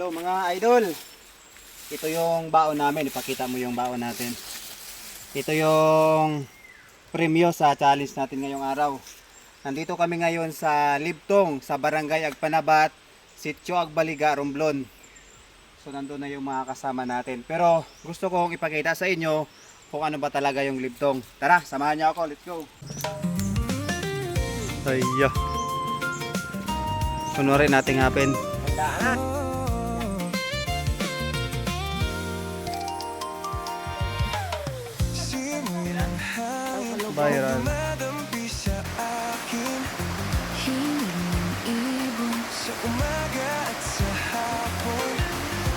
Hello mga idol. Ito yung baon namin. Ipakita mo yung baon natin. Ito yung premyo sa challenge natin ngayong araw. Nandito kami ngayon sa Libtong, sa Barangay Agpanabat, Sitio Agbaliga, Romblon. So nandun na yung mga kasama natin. Pero gusto kong ipakita sa inyo kung ano ba talaga yung Libtong. Tara, samahan niyo ako. Let's go. Ayya. Sunurin natin hapin. Viral. Sa umaga at sa hapon,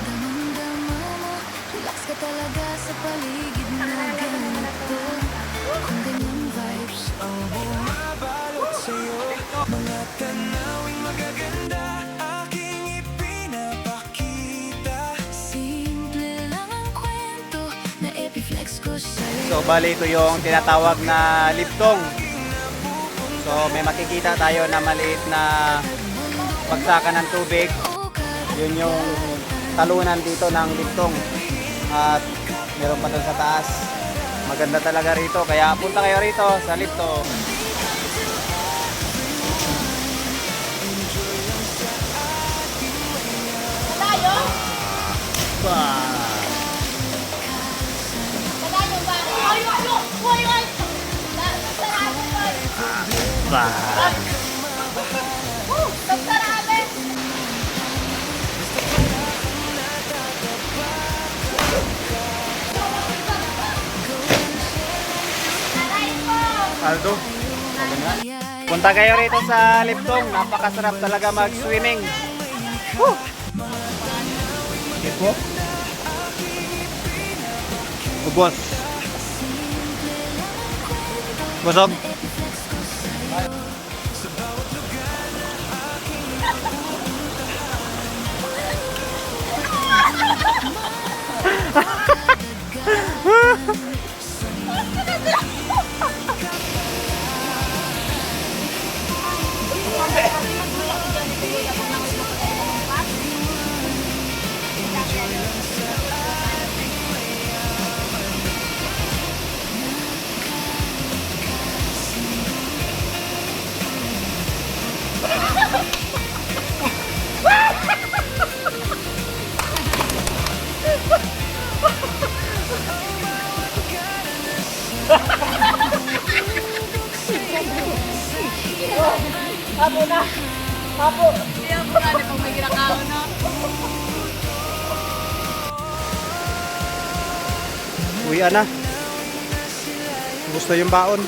damang-dama mo, relax ka talaga sa paligid mo ganito. Kung ganyang vibes ang bumabalot sa'yo, mga tanawing magaganda aking ipinapakita. Simple lang ang kwento na epiflex ko sa'yo. So bali ito yung tinatawag na Libtong. So may makikita tayo na maliit na bagsakan ng tubig. Yun yung talunan dito ng Libtong. At meron pa doon sa taas. Maganda talaga rito. Kaya punta kayo rito sa Libtong. Aldo. Punta kayo rito sa Libtong. Napakasarap talaga mag-swimming. Woo! Ito? Ubos. Busog. Papo na. Papo. Hindi ako na pag may ginakaon na. Uwian na. Gusto yung baon.